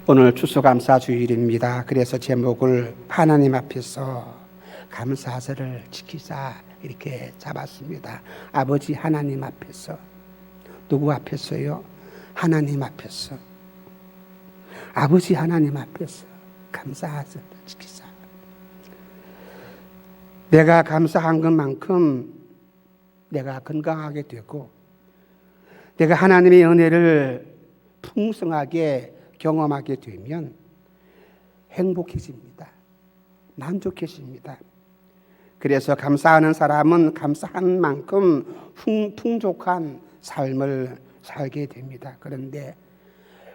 오늘 추수감사주일입니다. 그래서 제목을 하나님 앞에서 감사절을 지키자 이렇게 잡았습니다. 아버지 하나님 앞에서. 누구 앞에서요? 하나님 앞에서. 아버지 하나님 앞에서 감사절을 지키자. 내가 감사한 것만큼 내가 건강하게 되고 내가 하나님의 은혜를 풍성하게 경험하게 되면 행복해집니다. 만족해집니다. 그래서 감사하는 사람은 감사한 만큼 풍족한 삶을 살게 됩니다. 그런데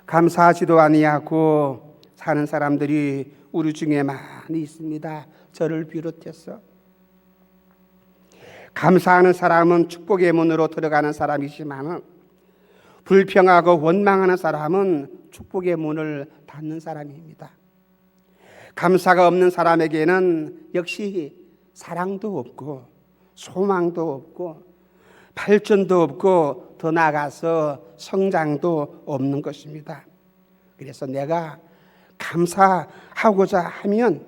감사하지도 아니하고 사는 사람들이 우리 중에 많이 있습니다. 저를 비롯해서. 감사하는 사람은 축복의 문으로 들어가는 사람이지만 불평하고 원망하는 사람은 축복의 문을 닫는 사람입니다. 감사가 없는 사람에게는 역시 사랑도 없고 소망도 없고 발전도 없고 더 나아가서 성장도 없는 것입니다. 그래서 내가 감사하고자 하면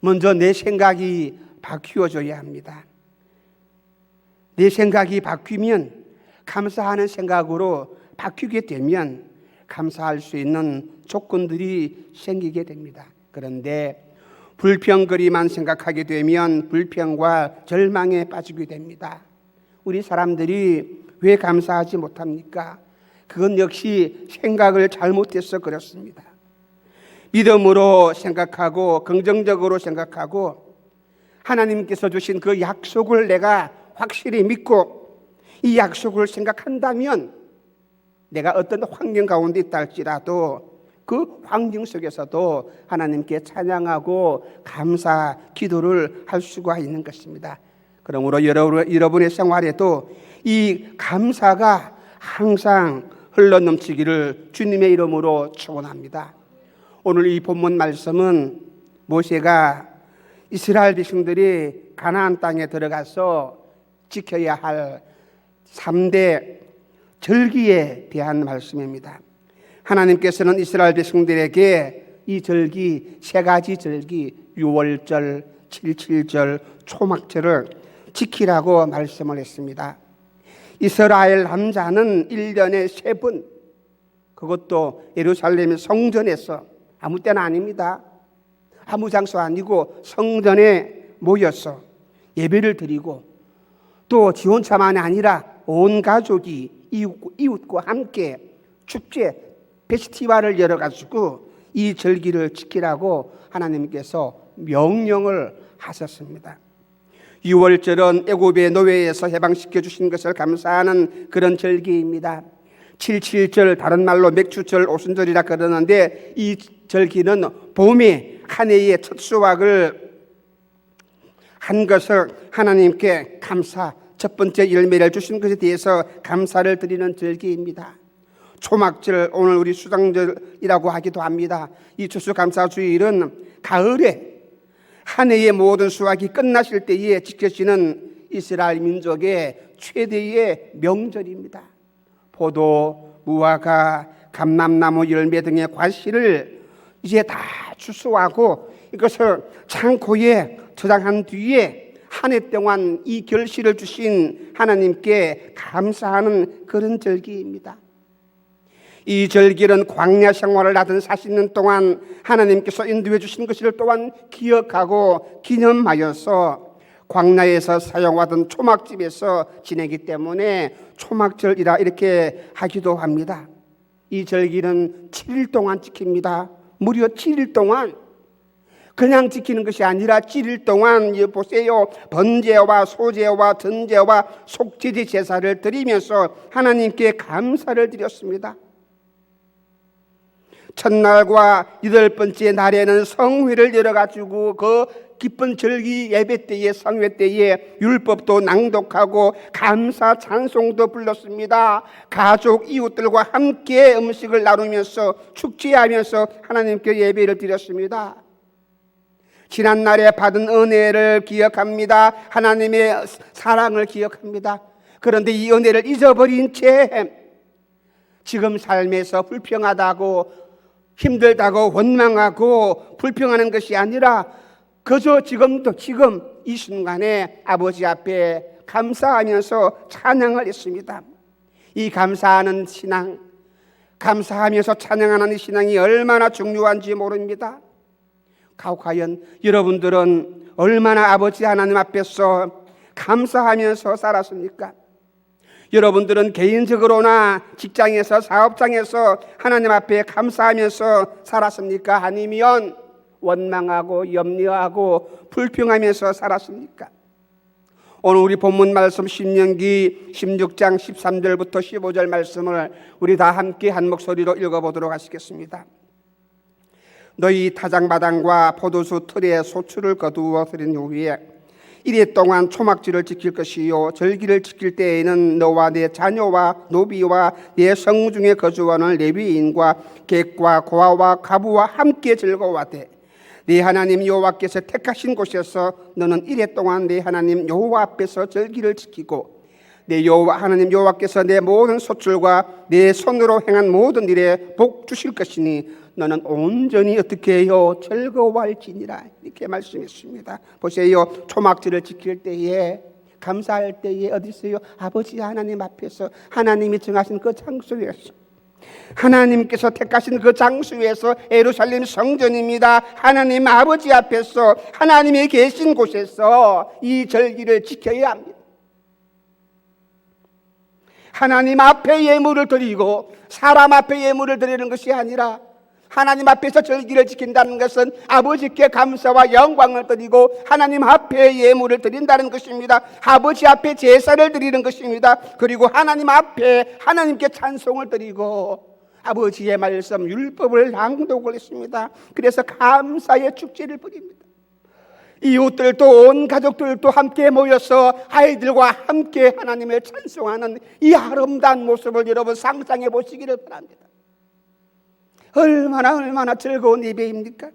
먼저 내 생각이 바뀌어져야 합니다. 내 생각이 바뀌면 감사하는 생각으로 바뀌게 되면 감사할 수 있는 조건들이 생기게 됩니다. 그런데 불평거리만 생각하게 되면 불평과 절망에 빠지게 됩니다. 우리 사람들이 왜 감사하지 못합니까? 그건 역시 생각을 잘못해서 그렇습니다. 믿음으로 생각하고 긍정적으로 생각하고 하나님께서 주신 그 약속을 내가 확실히 믿고 이 약속을 생각한다면 내가 어떤 환경 가운데 있다 할지라도 그 환경 속에서도 하나님께 찬양하고 감사 기도를 할 수가 있는 것입니다. 그러므로 여러분의 생활에도 이 감사가 항상 흘러넘치기를 주님의 이름으로 축원합니다. 오늘 이 본문 말씀은 모세가 이스라엘 백성들이 가나안 땅에 들어가서 지켜야 할 3대 절기에 대한 말씀입니다. 하나님께서는 이스라엘 백성들에게 이 절기, 3가지 절기, 유월절, 칠칠절, 초막절을 지키라고 말씀을 했습니다. 이스라엘 남자는 1년에 3번, 그것도 예루살렘 성전에서, 아무 때나 아닙니다. 아무 장소 아니고 성전에 모여서 예배를 드리고 또 지 혼자만이 아니라 온 가족이 이웃과 함께 축제, 페스티벌을 열어가지고 이 절기를 지키라고 하나님께서 명령을 하셨습니다. 6월절은 애굽의 노예에서 해방시켜 주신 것을 감사하는 그런 절기입니다. 77절, 다른 말로 맥주절, 오순절이라 그러는데 이 절기는 봄에 한 해의 첫 수확을 한 것을 하나님께 감사, 첫 번째 열매를 주신 것에 대해서 감사를 드리는 절기입니다. 초막절, 오늘 우리 수장절이라고 하기도 합니다. 이 추수감사주일은 가을에 한 해의 모든 수확이 끝나실 때에 지켜지는 이스라엘 민족의 최대의 명절입니다. 포도, 무화과, 감람나무 열매 등의 과실을 이제 다 추수하고 이것을 창고에 저장한 뒤에 한 해 동안 이 결실을 주신 하나님께 감사하는 그런 절기입니다. 이 절기는 광야 생활을 하던 40년 동안 하나님께서 인도해 주신 것을 또한 기억하고 기념하여서 광야에서 사용하던 초막집에서 지내기 때문에 초막절이라 이렇게 하기도 합니다. 이 절기는 7일 동안 지킵니다. 무려 7일 동안. 그냥 지키는 것이 아니라 7일 동안 보세요. 번제와 소제와 전제와 속죄제 제사를 드리면서 하나님께 감사를 드렸습니다. 첫날과 8번째 날에는 성회를 열어가지고 그 기쁜 절기 예배 때에 성회 때에 율법도 낭독하고 감사 찬송도 불렀습니다. 가족 이웃들과 함께 음식을 나누면서 축제하면서 하나님께 예배를 드렸습니다. 지난날에 받은 은혜를 기억합니다. 하나님의 사랑을 기억합니다. 그런데 이 은혜를 잊어버린 채 지금 삶에서 불평하다고 힘들다고 원망하고 불평하는 것이 아니라 그저 지금 이 순간에 아버지 앞에 감사하면서 찬양을 했습니다. 이 감사하는 신앙, 감사하면서 찬양하는 이 신앙이 얼마나 중요한지 모릅니다. 과연 여러분들은 얼마나 아버지 하나님 앞에서 감사하면서 살았습니까? 여러분들은 개인적으로나 직장에서 사업장에서 하나님 앞에 감사하면서 살았습니까? 아니면 원망하고 염려하고 불평하면서 살았습니까? 오늘 우리 본문 말씀 신명기 16장 13절부터 15절 말씀을 우리 다 함께 한 목소리로 읽어보도록 하시겠습니다. 너희 타작마당과 포도수 틀에 소출을 거두어 들인 후에 이래 동안 초막절을 지킬 것이요 절기를 지킬 때에는 너와 내 자녀와 노비와 내 성 중에 거주하는 레위인과 객과 고아와 가부와 함께 즐거워하되 네 하나님 여호와께서 택하신 곳에서 너는 이래 동안 네 하나님 여호와 앞에서 절기를 지키고 내 여호와 하나님 여호와께서 내 모든 소출과 내 손으로 행한 모든 일에 복 주실 것이니 너는 온전히 어떻게 해요? 즐거워할지니라. 이렇게 말씀했습니다. 보세요. 초막절을 지킬 때에 감사할 때에 어디 있어요? 아버지 하나님 앞에서 하나님이 정하신 그 장소에서 하나님께서 택하신 그 장소에서 예루살렘 성전입니다. 하나님 아버지 앞에서 하나님이 계신 곳에서 이 절기를 지켜야 합니다. 하나님 앞에 예물을 드리고 사람 앞에 예물을 드리는 것이 아니라 하나님 앞에서 절기를 지킨다는 것은 아버지께 감사와 영광을 드리고 하나님 앞에 예물을 드린다는 것입니다. 아버지 앞에 제사를 드리는 것입니다. 그리고 하나님 앞에 하나님께 찬송을 드리고 아버지의 말씀 율법을 낭독을 했습니다. 그래서 감사의 축제를 부립니다. 이웃들도 온 가족들도 함께 모여서 아이들과 함께 하나님을 찬송하는 이 아름다운 모습을 여러분 상상해 보시기를 바랍니다. 얼마나 즐거운 예배입니까?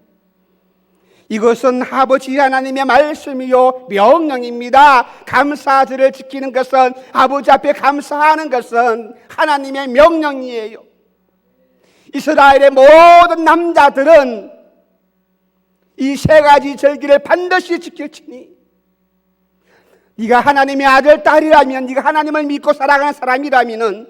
이것은 아버지 하나님의 말씀이요 명령입니다. 감사절을 지키는 것은 아버지 앞에 감사하는 것은 하나님의 명령이에요. 이스라엘의 모든 남자들은 이 세 가지 절기를 반드시 지킬지니 네가 하나님의 아들 딸이라면 네가 하나님을 믿고 살아가는 사람이라면은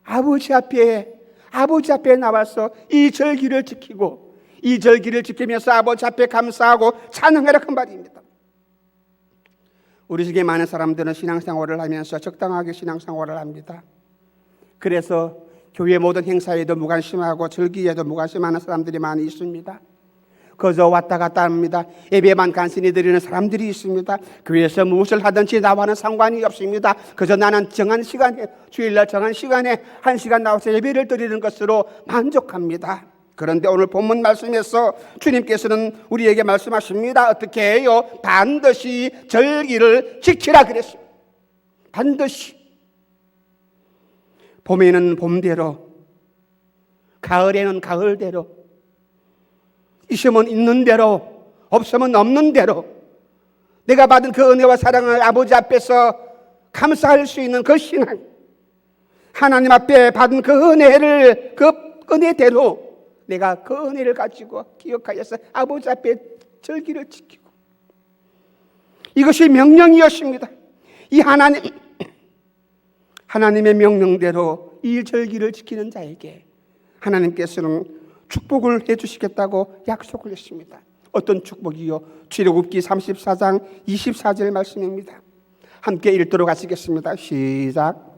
아버지 앞에 나와서 이 절기를 지키고 이 절기를 지키면서 아버지 앞에 감사하고 찬양하라 그 말입니다. 우리 중에 많은 사람들은 신앙생활을 하면서 적당하게 신앙생활을 합니다. 그래서 교회 모든 행사에도 무관심하고 절기에도 무관심하는 사람들이 많이 있습니다. 그저 왔다 갔다 합니다. 예배만 간신히 드리는 사람들이 있습니다. 교회에서 무엇을 하든지 나와는 상관이 없습니다. 그저 나는 정한 시간에 주일날 정한 시간에 1시간 나와서 예배를 드리는 것으로 만족합니다. 그런데 오늘 본문 말씀에서 주님께서는 우리에게 말씀하십니다. 어떻게 해요? 반드시 절기를 지키라 그랬습니다. 반드시. 봄에는 봄대로, 가을에는 가을대로, 있으면 있는 대로, 없으면 없는 대로 내가 받은 그 은혜와 사랑을 아버지 앞에서 감사할 수 있는 그 신앙, 하나님 앞에 받은 그 은혜를 그 은혜대로 내가 그 은혜를 가지고 기억하여서 아버지 앞에 절기를 지키고, 이것이 명령이었습니다. 이 하나님의 명령대로 이 절기를 지키는 자에게 하나님께서는 축복을 해주시겠다고 약속을 했습니다. 어떤 축복이요? 출애굽기 34장 24절 말씀입니다. 함께 읽도록 하시겠습니다. 시작.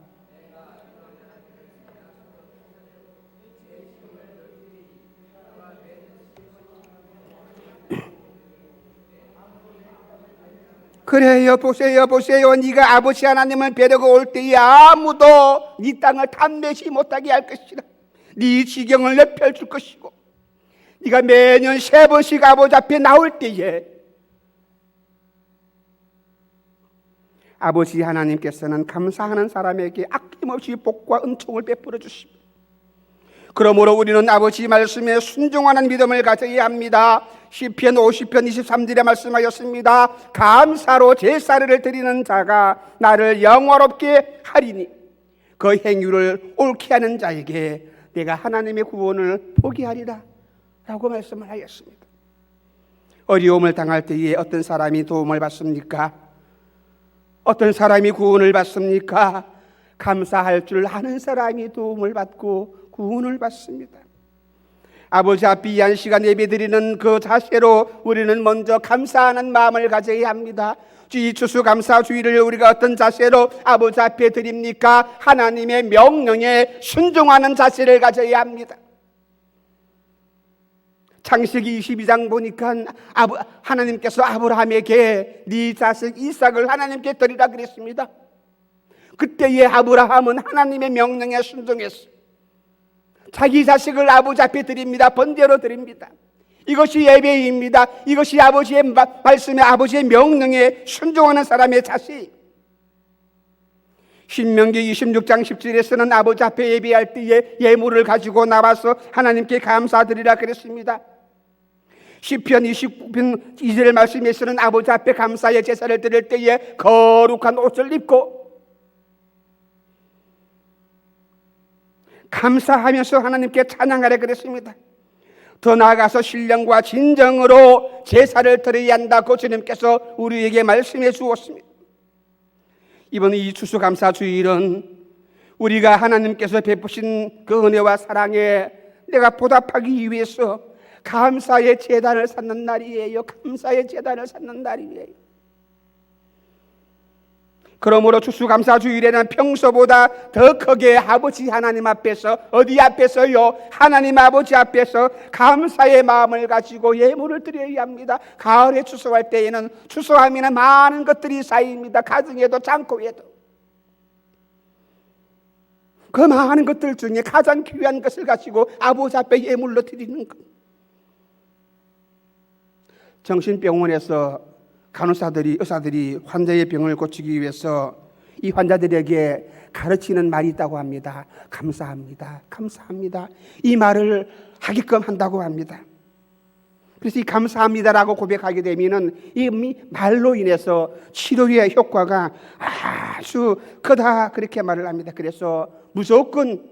그래요, 보세요. 네가 아버지 하나님을 뵈려고 올 때에 아무도 네 땅을 탐내지 못하게 할 것이라. 네 지경을 넓혀줄 것이고, 네가 매년 3번씩 아버지 앞에 나올 때에 아버지 하나님께서는 감사하는 사람에게 아낌없이 복과 은총을 베풀어 주십니다. 그러므로 우리는 아버지 말씀에 순종하는 믿음을 가져야 합니다. 시편 50편 23절에 말씀하였습니다. 감사로 제사를 드리는 자가 나를 영화롭게 하리니 그 행위를 옳게 하는 자에게 내가 하나님의 구원을 포기하리라 라고 말씀을 하였습니다. 어려움을 당할 때에 어떤 사람이 도움을 받습니까? 어떤 사람이 구원을 받습니까? 감사할 줄 아는 사람이 도움을 받고 구원을 받습니다. 아버지 앞에 이 한 시간 예배드리는 그 자세로 우리는 먼저 감사하는 마음을 가져야 합니다. 이 추수감사주의를 우리가 어떤 자세로 아버지 앞에 드립니까? 하나님의 명령에 순종하는 자세를 가져야 합니다. 창세기 22장 보니까 하나님께서 아브라함에게 네 자식 이삭을 하나님께 드리라 그랬습니다. 그때의 아브라함은 하나님의 명령에 순종했어요. 자기 자식을 아버지 앞에 드립니다. 번제로 드립니다. 이것이 예배입니다. 이것이 아버지의 말씀에 아버지의 명령에 순종하는 사람의 자세. 신명기 26장 10절에서는 아버지 앞에 예배할 때에 예물을 가지고 나와서 하나님께 감사드리라 그랬습니다. 시편 29편 2절 말씀에서는 아버지 앞에 감사의 제사를 드릴 때에 거룩한 옷을 입고 감사하면서 하나님께 찬양하라 그랬습니다. 더 나아가서 신령과 진정으로 제사를 드려야 한다고 주님께서 우리에게 말씀해 주었습니다. 이번 이 추수감사주일은 우리가 하나님께서 베푸신 그 은혜와 사랑에 내가 보답하기 위해서 감사의 제단을 쌓는 날이에요. 감사의 제단을 쌓는 날이에요. 그러므로 추수감사주일에는 평소보다 더 크게 아버지 하나님 앞에서, 어디 앞에서요? 하나님 아버지 앞에서 감사의 마음을 가지고 예물을 드려야 합니다. 가을에 추수할 때에는 추수하면 많은 것들이 쌓입니다. 가정에도 창고에도. 그 많은 것들 중에 가장 귀한 것을 가지고 아버지 앞에 예물로 드리는 것. 정신병원에서 간호사들이, 의사들이 환자의 병을 고치기 위해서 이 환자들에게 가르치는 말이 있다고 합니다. 감사합니다. 감사합니다. 이 말을 하게끔 한다고 합니다. 그래서 이 감사합니다라고 고백하게 되면은 이 말로 인해서 치료의 효과가 아주 크다 그렇게 말을 합니다. 그래서 무조건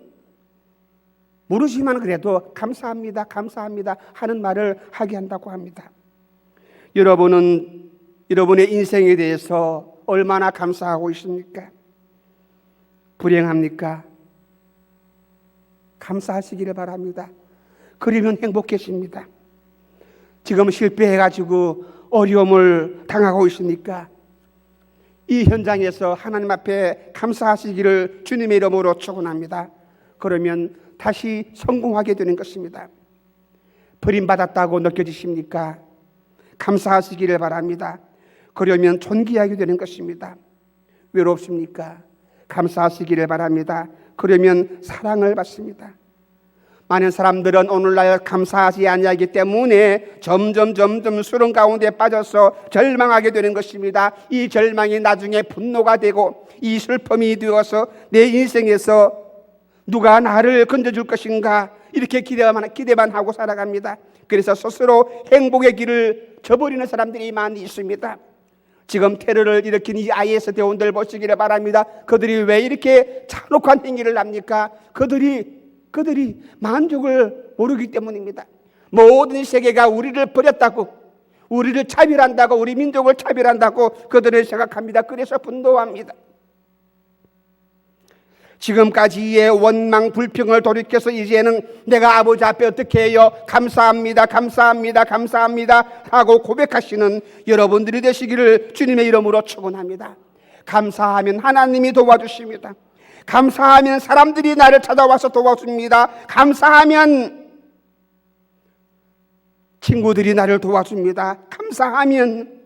모르지만 그래도 감사합니다. 감사합니다 하는 말을 하게 한다고 합니다. 여러분은 여러분의 인생에 대해서 얼마나 감사하고 있습니까? 불행합니까? 감사하시기를 바랍니다. 그러면 행복해집니다. 지금 실패해가지고 어려움을 당하고 있으니까 이 현장에서 하나님 앞에 감사하시기를 주님의 이름으로 축원합니다. 그러면 다시 성공하게 되는 것입니다. 버림받았다고 느껴지십니까? 감사하시기를 바랍니다. 그러면 존귀하게 되는 것입니다. 외롭습니까? 감사하시기를 바랍니다. 그러면 사랑을 받습니다. 많은 사람들은 오늘날 감사하지 아니하기 때문에 점점 수렁 가운데 빠져서 절망하게 되는 것입니다. 이 절망이 나중에 분노가 되고 이 슬픔이 되어서 내 인생에서 누가 나를 건져줄 것인가 이렇게 기대만 하고 살아갑니다. 그래서 스스로 행복의 길을 저버리는 사람들이 많이 있습니다. 지금 테러를 일으킨 이 IS 대원들 보시기를 바랍니다. 그들이 왜 이렇게 잔혹한 행위를 합니까? 그들이 만족을 모르기 때문입니다. 모든 세계가 우리를 버렸다고, 우리를 차별한다고, 우리 민족을 차별한다고 그들은 생각합니다. 그래서 분노합니다. 지금까지의 원망 불평을 돌이켜서 이제는 내가 아버지 앞에 어떻게 해요? 감사합니다, 감사합니다, 감사합니다 하고 고백하시는 여러분들이 되시기를 주님의 이름으로 축원합니다. 감사하면 하나님이 도와주십니다. 감사하면 사람들이 나를 찾아와서 도와줍니다. 감사하면 친구들이 나를 도와줍니다. 감사하면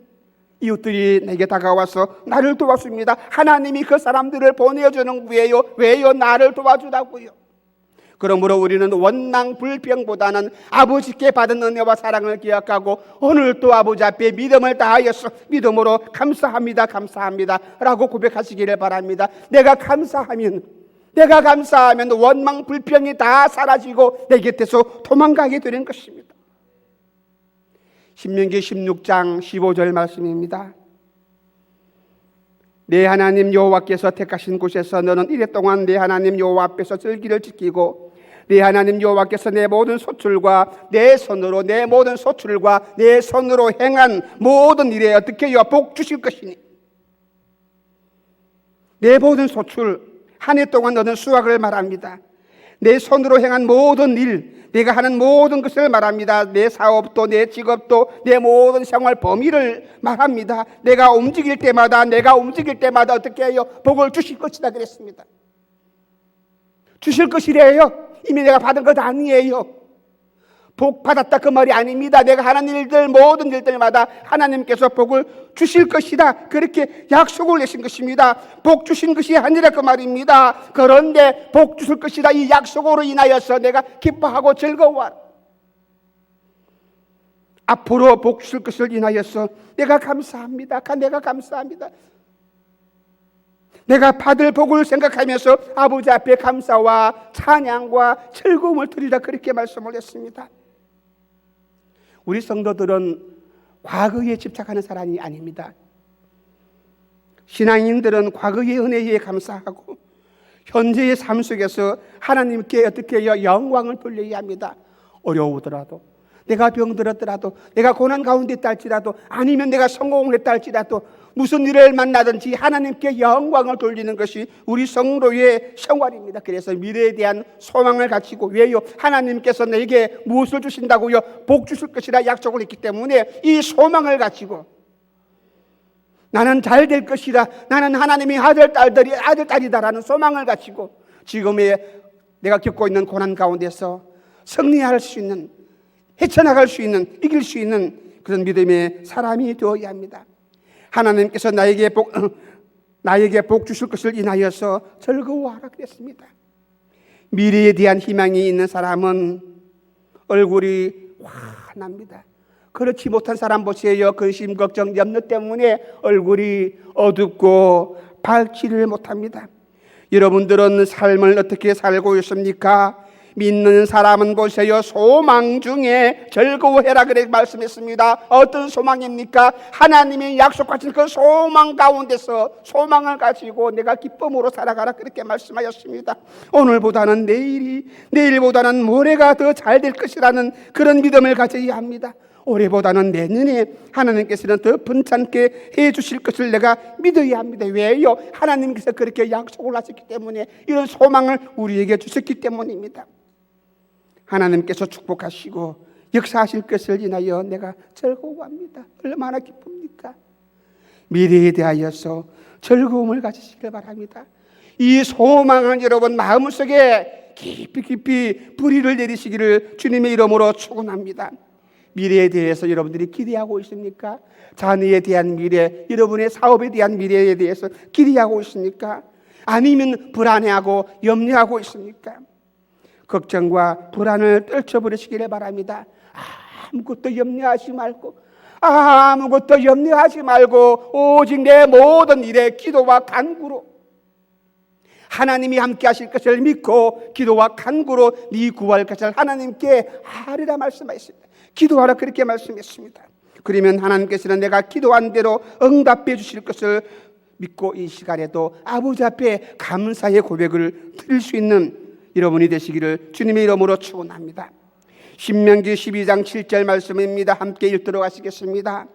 이웃들이 내게 다가와서 나를 도와줍니다. 하나님이 그 사람들을 보내주는 거예요. 왜요? 나를 도와주라고요. 그러므로 우리는 원망 불평보다는 아버지께 받은 은혜와 사랑을 기억하고 오늘 또 아버지 앞에 믿음을 다하여서 믿음으로 감사합니다, 감사합니다 라고 고백하시기를 바랍니다. 내가 감사하면 원망 불평이 다 사라지고 내 곁에서 도망가게 되는 것입니다. 신명기 16장 15절 말씀입니다. 내 하나님 여호와께서 택하신 곳에서 너는 이랫동안 내 하나님 여호와 앞에서 절기를 지키고 내 하나님 여호와께서 내 모든 소출과 내 손으로 내 모든 소출과 내 손으로 행한 모든 일에 어떻게 해요? 복 주실 것이니. 내 모든 소출, 한 해 동안 얻은 수확을 말합니다. 내 손으로 행한 모든 일, 내가 하는 모든 것을 말합니다. 내 사업도 내 직업도 내 모든 생활 범위를 말합니다. 내가 움직일 때마다 어떻게 해요? 복을 주실 것이다 그랬습니다. 주실 것이래요. 이미 내가 받은 것 아니에요. 복 받았다 그 말이 아닙니다. 내가 하는 일들 모든 일들마다 하나님께서 복을 주실 것이다 그렇게 약속을 내신 것입니다. 복 주신 것이 아니라 그 말입니다. 그런데 복 주실 것이다 이 약속으로 인하여서 내가 기뻐하고 즐거워. 앞으로 복 주실 것을 인하여서 내가 감사합니다. 내가 감사합니다. 내가 받을 복을 생각하면서 아버지 앞에 감사와 찬양과 즐거움을 드리라 그렇게 말씀을 했습니다. 우리 성도들은 과거에 집착하는 사람이 아닙니다. 신앙인들은 과거의 은혜에 감사하고 현재의 삶 속에서 하나님께 어떻게 해요? 영광을 돌려야 합니다. 어려우더라도, 내가 병들었더라도, 내가 고난 가운데 있다 할지라도, 아니면 내가 성공을 했다 할지라도 무슨 일을 만나든지 하나님께 영광을 돌리는 것이 우리 성도의 생활입니다. 그래서 미래에 대한 소망을 가지고, 왜요? 하나님께서 내게 무엇을 주신다고요? 복 주실 것이라 약속을 했기 때문에 이 소망을 가지고 나는 잘 될 것이다, 나는 하나님의 아들딸이다라는 소망을 가지고 지금의 내가 겪고 있는 고난 가운데서 승리할 수 있는, 헤쳐나갈 수 있는, 이길 수 있는 그런 믿음의 사람이 되어야 합니다. 하나님께서 나에게 복 주실 것을 인하여서 즐거워하라 그랬습니다. 미래에 대한 희망이 있는 사람은 얼굴이 환합니다. 그렇지 못한 사람 보세요. 근심, 걱정, 염려 때문에 얼굴이 어둡고 밝지를 못합니다. 여러분들은 삶을 어떻게 살고 있습니까? 믿는 사람은 보세요. 소망 중에 즐거워해라 그렇게 말씀했습니다. 어떤 소망입니까? 하나님이 약속하신 그 소망 가운데서 소망을 가지고 내가 기쁨으로 살아가라 그렇게 말씀하셨습니다. 오늘보다는 내일보다는 모레가 더 잘 될 것이라는 그런 믿음을 가져야 합니다. 올해보다는 내년에 하나님께서는 더 번창게 해주실 것을 내가 믿어야 합니다. 왜요? 하나님께서 그렇게 약속을 하셨기 때문에, 이런 소망을 우리에게 주셨기 때문입니다. 하나님께서 축복하시고 역사하실 것을 인하여 내가 즐거워합니다. 얼마나 기쁩니까? 미래에 대하여서 즐거움을 가지시길 바랍니다. 이 소망은 여러분 마음속에 깊이 뿌리를 내리시기를 주님의 이름으로 축원합니다. 미래에 대해서 여러분들이 기대하고 있습니까? 자녀에 대한 미래, 여러분의 사업에 대한 미래에 대해서 기대하고 있습니까? 아니면 불안해하고 염려하고 있습니까? 걱정과 불안을 떨쳐버리시기를 바랍니다. 아무것도 염려하지 말고 오직 내 모든 일에 기도와 간구로 하나님이 함께 하실 것을 믿고 기도와 간구로 네 구할 것을 하나님께 하리라 말씀하셨습니다. 기도하라 그렇게 말씀했습니다. 그러면 하나님께서는 내가 기도한 대로 응답해 주실 것을 믿고 이 시간에도 아버지 앞에 감사의 고백을 드릴 수 있는 여러분이 되시기를 주님의 이름으로 축원합니다. 신명기 12장 7절 말씀입니다. 함께 읽도록 하시겠습니다.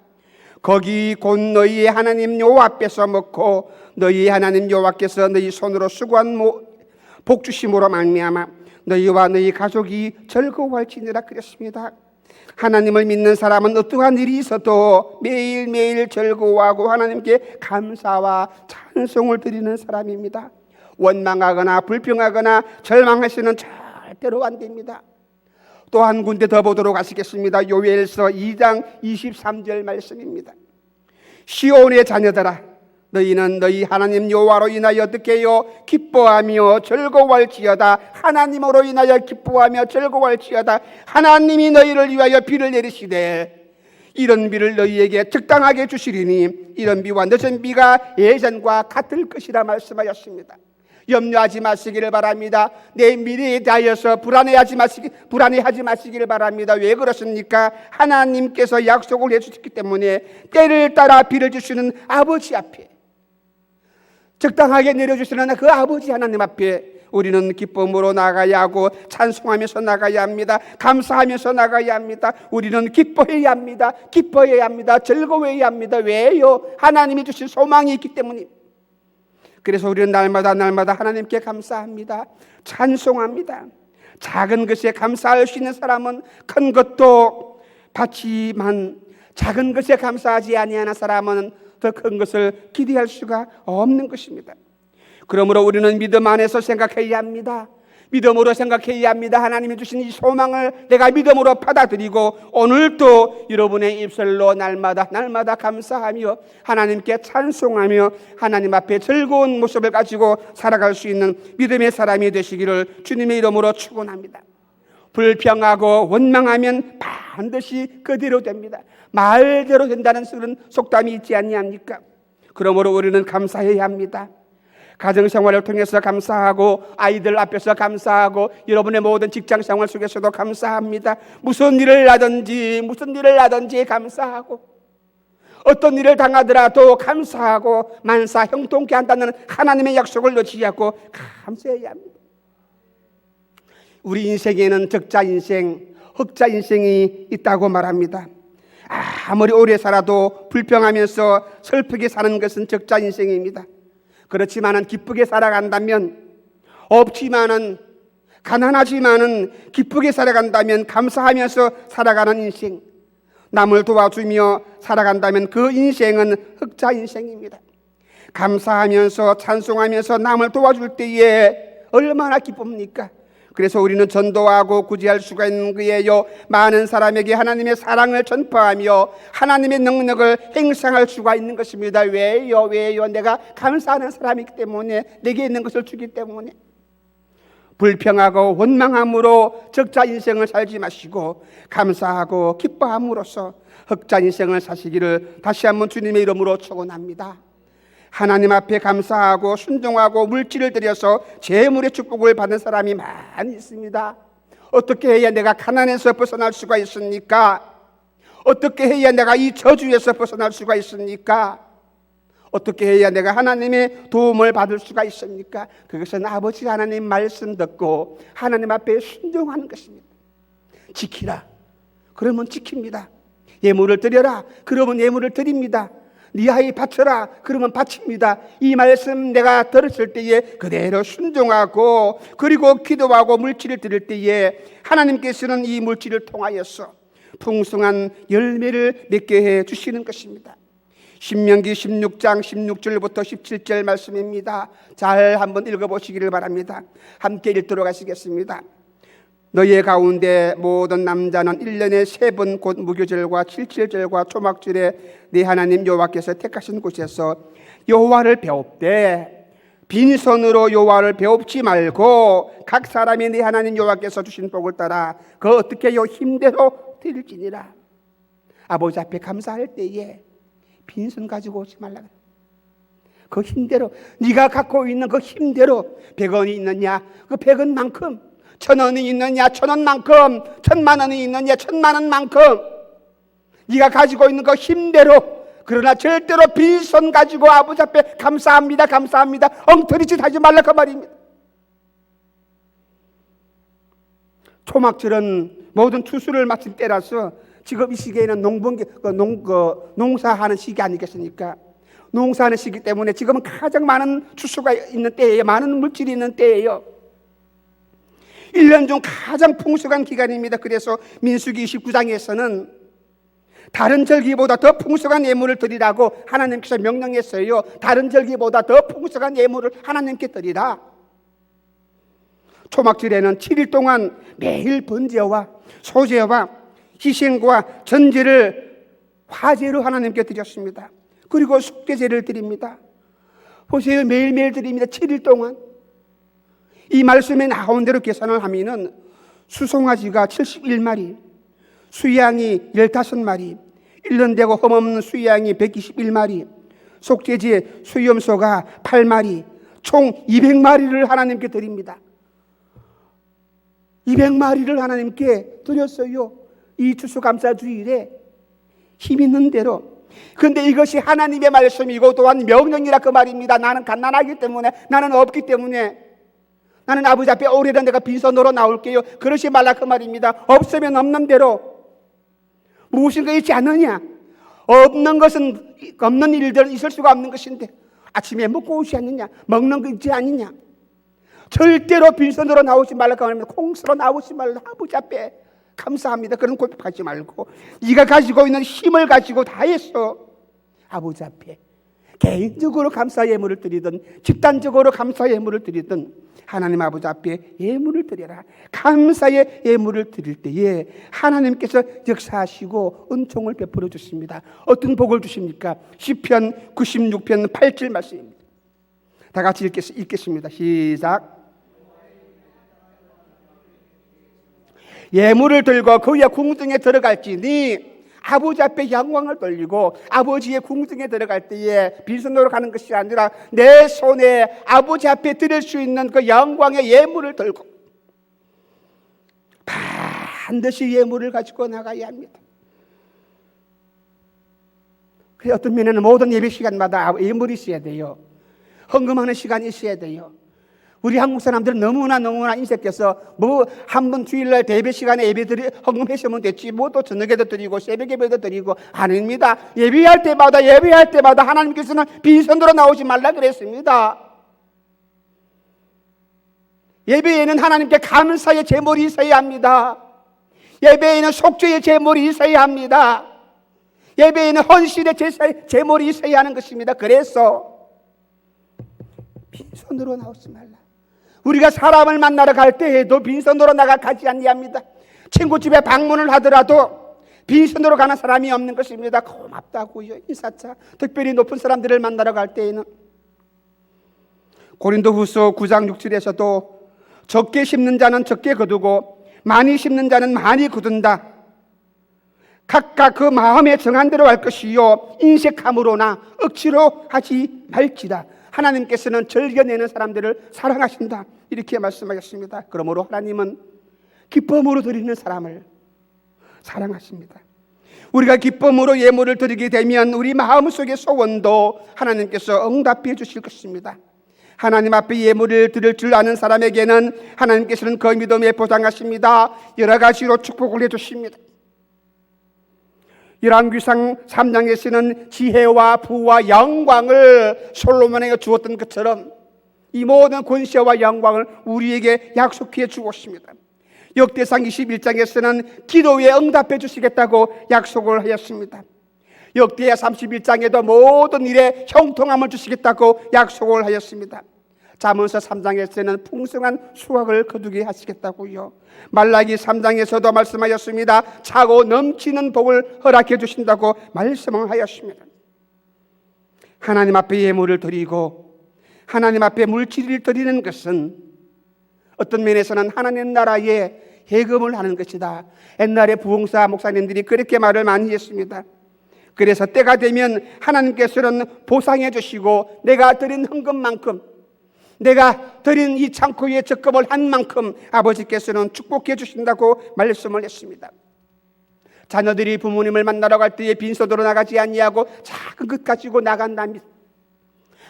거기 곧 너희의 하나님 여호와 앞에서 먹고 너희의 하나님 여호와께서 너희 손으로 수고한 복 주심으로 말미암아 너희와 너희 가족이 즐거워할지니라 그랬습니다. 하나님을 믿는 사람은 어떠한 일이 있어도 매일매일 즐거워하고 하나님께 감사와 찬송을 드리는 사람입니다. 원망하거나 불평하거나 절망하시는 절대로 안 됩니다. 또 한 군데 더 보도록 하시겠습니다. 요엘서 2장 23절 말씀입니다. 시온의 자녀들아, 너희는 너희 하나님 여호와로 인하여 어떻게 해요? 기뻐하며 즐거워할지어다. 하나님으로 인하여 기뻐하며 즐거워할지어다. 하나님이 너희를 위하여 비를 내리시되 이런 비를 너희에게 적당하게 주시리니 이런 비와 늦은 비가 예전과 같을 것이라 말씀하셨습니다. 염려하지 마시기를 바랍니다. 내 미래에 대하여서 불안해하지 마시기를 바랍니다. 왜 그렇습니까? 하나님께서 약속을 해주셨기 때문에 때를 따라 비를 주시는 아버지 앞에, 적당하게 내려주시는 그 아버지 하나님 앞에 우리는 기쁨으로 나가야 하고 찬송하면서 나가야 합니다. 감사하면서 나가야 합니다. 우리는 기뻐해야 합니다. 기뻐해야 합니다. 즐거워해야 합니다. 왜요? 하나님이 주신 소망이 있기 때문입니다. 그래서 우리는 날마다 하나님께 감사합니다. 찬송합니다. 작은 것에 감사할 수 있는 사람은 큰 것도 받지만 작은 것에 감사하지 아니하는 사람은 더 큰 것을 기대할 수가 없는 것입니다. 그러므로 우리는 믿음 안에서 생각해야 합니다. 믿음으로 생각해야 합니다. 하나님이 주신 이 소망을 내가 믿음으로 받아들이고 오늘도 여러분의 입술로 날마다 감사하며 하나님께 찬송하며 하나님 앞에 즐거운 모습을 가지고 살아갈 수 있는 믿음의 사람이 되시기를 주님의 이름으로 축원합니다. 불평하고 원망하면 반드시 그대로 됩니다. 말대로 된다는 그런 속담이 있지 아니합니까? 그러므로 우리는 감사해야 합니다. 가정생활을 통해서 감사하고 아이들 앞에서 감사하고 여러분의 모든 직장생활 속에서도 감사합니다. 무슨 일을 하든지 감사하고 어떤 일을 당하더라도 감사하고 만사 형통케 한다는 하나님의 약속을 놓지 않고 감사해야 합니다. 우리 인생에는 적자 인생, 흑자 인생이 있다고 말합니다. 아무리 오래 살아도 불평하면서 슬프게 사는 것은 적자 인생입니다. 그렇지만은 기쁘게 살아간다면, 없지만은 가난하지만은 기쁘게 살아간다면 감사하면서 살아가는 인생, 남을 도와주며 살아간다면 그 인생은 흑자 인생입니다. 감사하면서 찬송하면서 남을 도와줄 때에 얼마나 기쁩니까? 그래서 우리는 전도하고 구제할 수가 있는 거예요. 많은 사람에게 하나님의 사랑을 전파하며 하나님의 능력을 행사할 수가 있는 것입니다. 왜요? 내가 감사하는 사람이기 때문에, 내게 있는 것을 주기 때문에. 불평하고 원망함으로 적자 인생을 살지 마시고 감사하고 기뻐함으로써 흑자 인생을 사시기를 다시 한번 주님의 이름으로 축원합니다. 하나님 앞에 감사하고 순종하고 물질을 들여서 재물의 축복을 받는 사람이 많이 있습니다. 어떻게 해야 내가 가난에서 벗어날 수가 있습니까? 어떻게 해야 내가 이 저주에서 벗어날 수가 있습니까? 어떻게 해야 내가 하나님의 도움을 받을 수가 있습니까? 그것은 아버지 하나님 말씀 듣고 하나님 앞에 순종하는 것입니다. 지키라, 그러면 지킵니다. 예물을 드려라, 그러면 예물을 드립니다. 네 아이 바쳐라, 그러면 바칩니다. 이 말씀 내가 들었을 때에 그대로 순종하고 그리고 기도하고 물질을 드릴 때에 하나님께서는 이 물질을 통하여서 풍성한 열매를 맺게 해 주시는 것입니다. 신명기 16장 16절부터 17절 말씀입니다. 잘 한번 읽어보시기를 바랍니다. 함께 읽도록 하시겠습니다. 너희 가운데 모든 남자는 1년에 3번 곧 무교절과 칠칠절과 초막절에 네 하나님 여호와께서 택하신 곳에서 여호와를 배웁되 빈손으로 여호와를 배웁지 말고 각 사람이 네 하나님 여호와께서 주신 복을 따라 그 어떻게 요 힘대로 드릴지니라. 아버지 앞에 감사할 때에 빈손 가지고 오지 말라. 그 힘대로, 네가 갖고 있는 그 힘대로 100원이 있느냐 그 100원만큼, 1000원이 있느냐 1000원만큼, 1000만원이 있느냐 1000만원만큼 네가 가지고 있는 그 힘대로, 그러나 절대로 빈손 가지고 아버지 앞에 감사합니다 엉터리짓 하지 말라 그 말입니다. 초막절은 모든 추수를 마친 때라서 지금 이 시기에는 농사하는 시기 아니겠습니까? 농사하는 시기 때문에 지금은 가장 많은 추수가 있는 때예요. 많은 물질이 있는 때예요. 1년 중 가장 풍성한 기간입니다. 그래서 민수기 29장에서는 다른 절기보다 더 풍성한 예물을 드리라고 하나님께서 명령했어요. 다른 절기보다 더 풍성한 예물을 하나님께 드리라. 초막절에는 7일 동안 매일 번제와 소제와 희생과 전제를 화제로 하나님께 드렸습니다. 그리고 속죄제를 드립니다. 보세요, 매일매일 드립니다. 7일 동안. 이 말씀에 나온 대로 계산을 하면은 수송아지가 71마리, 수양이 15마리, 1년 되고 흠없는 수양이 121마리, 속죄제 수염소가 8마리, 총 200마리를 하나님께 드립니다. 200마리를 하나님께 드렸어요. 이 추수감사주일에 힘 있는 대로. 그런데 이것이 하나님의 말씀이고 또한 명령이라 그 말입니다. 나는 갓난하기 때문에, 나는 없기 때문에, 나는 아버지 앞에 오래라 내가 빈손으로 나올게요. 그러지 말라 그 말입니다. 없으면 없는 대로. 무엇인가 있지 않느냐? 없는 것은 없는 일들은 있을 수가 없는 것인데 아침에 먹고 오지 않느냐? 먹는 거 있지 않느냐? 절대로 빈손으로 나오지 말라 그 말입니다. 공수로 나오지 말라. 아버지 앞에 감사합니다. 그런 고백하지 말고 네가 가지고 있는 힘을 가지고 다해서 아버지 앞에 개인적으로 감사 예물을 드리든 집단적으로 감사 예물을 드리든 하나님 아버지 앞에 예물을 드려라. 감사의 예물을 드릴 때에 하나님께서 역사하시고 은총을 베풀어 주십니다. 어떤 복을 주십니까? 시편 96편 8절 말씀입니다. 다 같이 읽겠습니다. 시작. 예물을 들고 그의 궁중에 들어갈지니 아버지 앞에 영광을 돌리고 아버지의 궁중에 들어갈 때에 빈손으로 가는 것이 아니라 내 손에 아버지 앞에 드릴 수 있는 그 영광의 예물을 들고 반드시 예물을 가지고 나가야 합니다. 그래 어떤 면에는 모든 예배 시간마다 예물이 있어야 돼요. 헌금하는 시간이 있어야 돼요. 우리 한국 사람들은 너무나 인색해서 뭐 한 번 주일날 예배 시간에 헌금하시면 됐지 뭐 또 저녁에도 드리고 새벽 예배도 드리고 아닙니다. 예배할 때마다 하나님께서는 빈손으로 나오지 말라 그랬습니다. 예배에는 하나님께 감사의 제물이 있어야 합니다. 예배에는 속죄의 제물이 있어야 합니다. 예배에는 헌신의 제물이 있어야 하는 것입니다. 그래서 빈손으로 나오지 말라. 우리가 사람을 만나러 갈 때에도 빈손으로 가지 아니합니다. 친구 집에 방문을 하더라도 빈손으로 가는 사람이 없는 것입니다. 고맙다고요. 인사차 특별히 높은 사람들을 만나러 갈 때에는 고린도후서 9장 6절에서도 적게 심는 자는 적게 거두고 많이 심는 자는 많이 거둔다. 각각 그 마음에 정한 대로 할 것이요 인색함으로나 억지로 하지 말지다. 하나님께서는 즐겨내는 사람들을 사랑하신다. 이렇게 말씀하셨습니다. 그러므로 하나님은 기쁨으로 드리는 사람을 사랑하십니다. 우리가 기쁨으로 예물을 드리게 되면 우리 마음속의 소원도 하나님께서 응답해 주실 것입니다. 하나님 앞에 예물을 드릴 줄 아는 사람에게는 하나님께서는 그 믿음에 보장하십니다. 여러 가지로 축복을 해 주십니다. 열왕기상 3장에서는 지혜와 부와 영광을 솔로몬에게 주었던 것처럼 이 모든 권세와 영광을 우리에게 약속해 주었습니다. 역대상 21장에서는 기도에 응답해 주시겠다고 약속을 하였습니다. 역대하 31장에도 모든 일에 형통함을 주시겠다고 약속을 하였습니다. 잠언서 3장에서는 풍성한 수확을 거두게 하시겠다고요. 말라기 3장에서도 말씀하였습니다. 차고 넘치는 복을 허락해 주신다고 말씀하였습니다. 하나님 앞에 예물을 드리고 하나님 앞에 물질을 드리는 것은 어떤 면에서는 하나님 나라에 해금을 하는 것이다. 옛날에 부흥사 목사님들이 그렇게 말을 많이 했습니다. 그래서 때가 되면 하나님께서는 보상해 주시고 내가 드린 헌금만큼 내가 드린 이 창고에 적금을 한 만큼 아버지께서는 축복해 주신다고 말씀을 했습니다. 자녀들이 부모님을 만나러 갈 때에 빈손으로 나가지 아니하고 작은 것 가지고 나간답니다.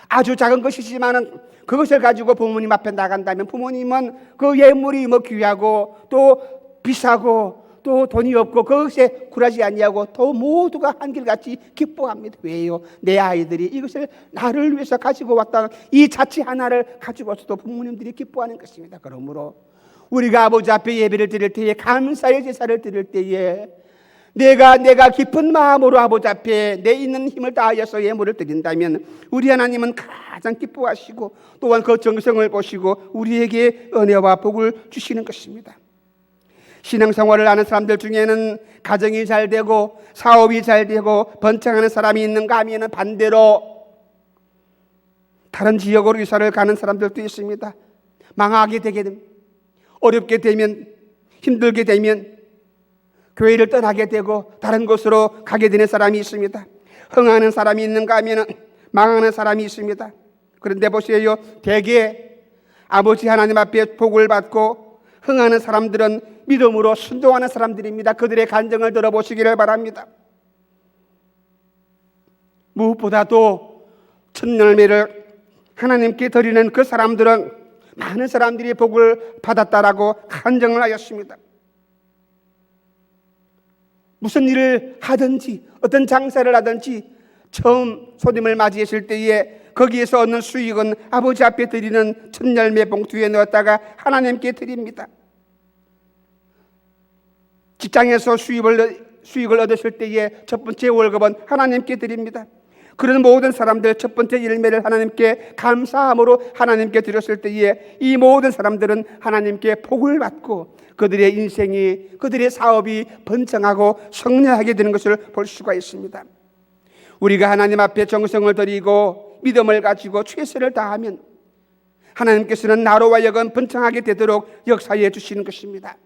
아주 작은 것이지만은 그것을 가지고 부모님 앞에 나간다면 부모님은 그 예물이 뭐 귀하고 또 비싸고 또 돈이 없고 그것에 굴하지 아니하고 또 모두가 한결같이 기뻐합니다. 왜요? 내 아이들이 이것을 나를 위해서 가지고 왔다는 이 자치 하나를 가지고 와서도 부모님들이 기뻐하는 것입니다. 그러므로 우리가 아버지 앞에 예배를 드릴 때에 감사의 제사를 드릴 때에 내가 깊은 마음으로 아버지 앞에 내 있는 힘을 다하여서 예물을 드린다면 우리 하나님은 가장 기뻐하시고 또한 그 정성을 보시고 우리에게 은혜와 복을 주시는 것입니다. 신앙생활을 하는 사람들 중에는 가정이 잘 되고 사업이 잘 되고 번창하는 사람이 있는가 하면 반대로 다른 지역으로 이사를 가는 사람들도 있습니다. 망하게 되게 됩니다. 어렵게 되면 힘들게 되면 교회를 떠나게 되고 다른 곳으로 가게 되는 사람이 있습니다. 흥하는 사람이 있는가 하면 망하는 사람이 있습니다. 그런데 보세요. 대개 아버지 하나님 앞에 복을 받고 흥하는 사람들은 믿음으로 순종하는 사람들입니다. 그들의 간증을 들어보시기를 바랍니다. 무엇보다도 첫 열매를 하나님께 드리는 그 사람들은 많은 사람들이 복을 받았다라고 간증을 하였습니다. 무슨 일을 하든지 어떤 장사를 하든지 처음 손님을 맞이했을 때에 거기에서 얻는 수익은 아버지 앞에 드리는 첫 열매 봉투에 넣었다가 하나님께 드립니다. 직장에서 수익을 얻으실 때에 첫 번째 월급은 하나님께 드립니다. 그런 모든 사람들 첫 번째 열매를 하나님께 감사함으로 하나님께 드렸을 때에 이 모든 사람들은 하나님께 복을 받고 그들의 인생이, 그들의 사업이 번창하고 성장하게 되는 것을 볼 수가 있습니다. 우리가 하나님 앞에 정성을 들이고 믿음을 가지고 최선을 다하면 하나님께서는 나로 하여금 번창하게 되도록 역사해 주시는 것입니다.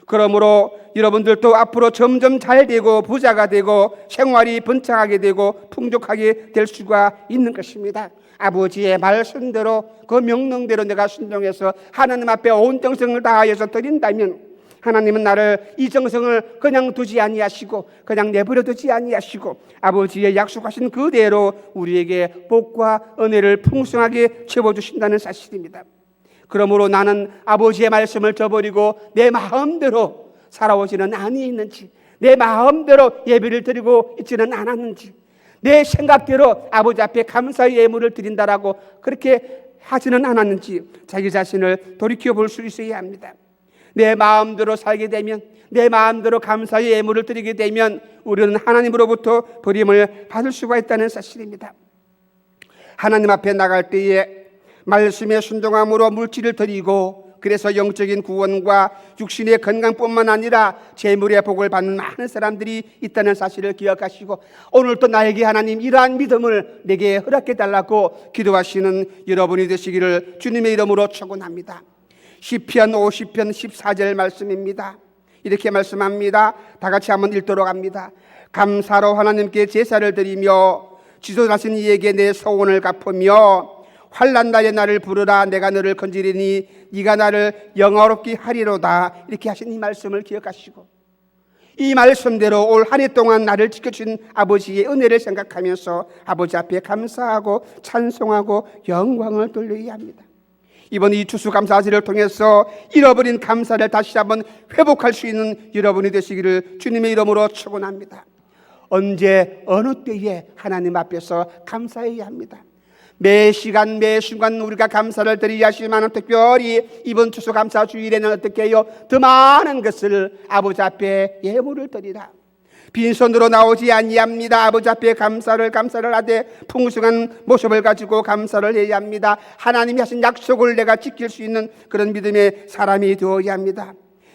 그러므로 여러분들도 앞으로 점점 잘 되고 부자가 되고 생활이 번창하게 되고 풍족하게 될 수가 있는 것입니다. 아버지의 말씀대로 그 명령대로 내가 순종해서 하나님 앞에 온 정성을 다하여서 드린다면 하나님은 나를 이 정성을 그냥 두지 아니하시고 그냥 내버려 두지 아니하시고 아버지의 약속하신 그대로 우리에게 복과 은혜를 풍성하게 채워주신다는 사실입니다. 그러므로 나는 아버지의 말씀을 저버리고 내 마음대로 살아오지는 아니했는지, 내 마음대로 예배를 드리고 있지는 않았는지, 내 생각대로 아버지 앞에 감사의 예물을 드린다라고 그렇게 하지는 않았는지 자기 자신을 돌이켜 볼 수 있어야 합니다. 내 마음대로 살게 되면, 내 마음대로 감사의 예물을 드리게 되면 우리는 하나님으로부터 버림을 받을 수가 있다는 사실입니다. 하나님 앞에 나갈 때에 말씀에 순종함으로 물질을 드리고 그래서 영적인 구원과 육신의 건강뿐만 아니라 재물의 복을 받는 많은 사람들이 있다는 사실을 기억하시고 오늘도 나에게 하나님 이러한 믿음을 내게 허락해 달라고 기도하시는 여러분이 되시기를 주님의 이름으로 축원합니다. 시편 50편 14절 말씀입니다. 이렇게 말씀합니다. 다 같이 한번 읽도록 합니다. 감사로 하나님께 제사를 드리며 지존하신 이에게 내 소원을 갚으며 환난 날에 나를 부르라 내가 너를 건지리니 네가 나를 영화롭게 하리로다. 이렇게 하신 이 말씀을 기억하시고 이 말씀대로 올 한 해 동안 나를 지켜주신 아버지의 은혜를 생각하면서 아버지 앞에 감사하고 찬송하고 영광을 돌려야 합니다. 이번 이 추수감사절을 통해서 잃어버린 감사를 다시 한번 회복할 수 있는 여러분이 되시기를 주님의 이름으로 축원합니다. 언제 어느 때에 하나님 앞에서 감사해야 합니다. 매 시간 매 순간 우리가 감사를 드려야 하지만 특별히 이번 추수감사 주일에는 어떻게 해요? 더 많은 것을 아버지 앞에 예물을 드리라. 빈손으로 나오지 아니합니다. 아버지 앞에 감사를 하되 풍성한 모습을 가지고 감사를 해야 합니다. 하나님이 하신 약속을 내가 지킬 수 있는 그런 믿음의 사람이 되어야 합니다.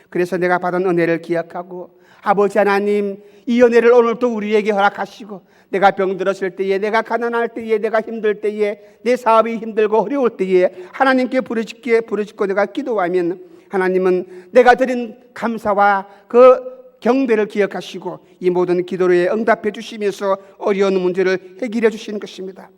그래서 내가 받은 은혜를 기억하고 아버지 하나님 이 은혜를 오늘도 우리에게 허락하시고 내가 병들었을 때에 내가 가난할 때에 내가 힘들 때에 내 사업이 힘들고 어려울 때에 하나님께 부르짖고 내가 기도하면 하나님은 내가 드린 감사와 그 경배를 기억하시고 이 모든 기도에 응답해 주시면서 어려운 문제를 해결해 주시는 것입니다.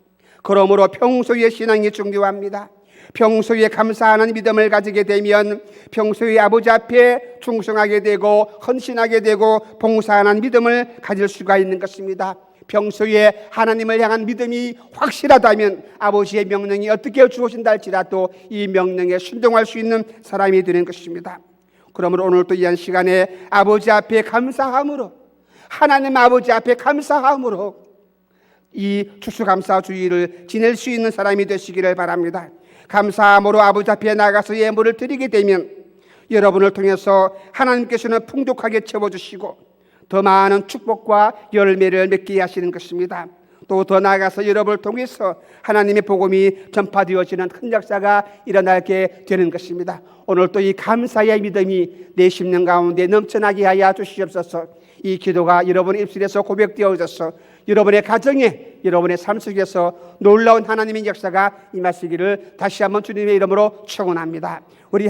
그러므로 평소에 신앙이 중요합니다. 평소에 감사하는 믿음을 가지게 되면 평소에 아버지 앞에 충성하게 되고 헌신하게 되고 봉사하는 믿음을 가질 수가 있는 것입니다. 평소에 하나님을 향한 믿음이 확실하다면 아버지의 명령이 어떻게 주어진다 할지라도 이 명령에 순종할 수 있는 사람이 되는 것입니다. 그러므로 오늘도 이 한 시간에 아버지 앞에 감사함으로 하나님 아버지 앞에 감사함으로 이 추수감사 주일을 지낼 수 있는 사람이 되시기를 바랍니다. 감사함으로 아버지 앞에 나가서 예물을 드리게 되면 여러분을 통해서 하나님께서는 풍족하게 채워주시고 더 많은 축복과 열매를 맺게 하시는 것입니다. 또 더 나아가서 여러분을 통해서 하나님의 복음이 전파되어지는 큰 역사가 일어나게 되는 것입니다. 오늘 또 이 감사의 믿음이 내 심령 가운데 넘쳐나게 하여 주시옵소서. 이 기도가 여러분의 입술에서 고백되어져서 여러분의 가정에 여러분의 삶 속에서 놀라운 하나님의 역사가 임하시기를 다시 한번 주님의 이름으로 축원합니다. 우리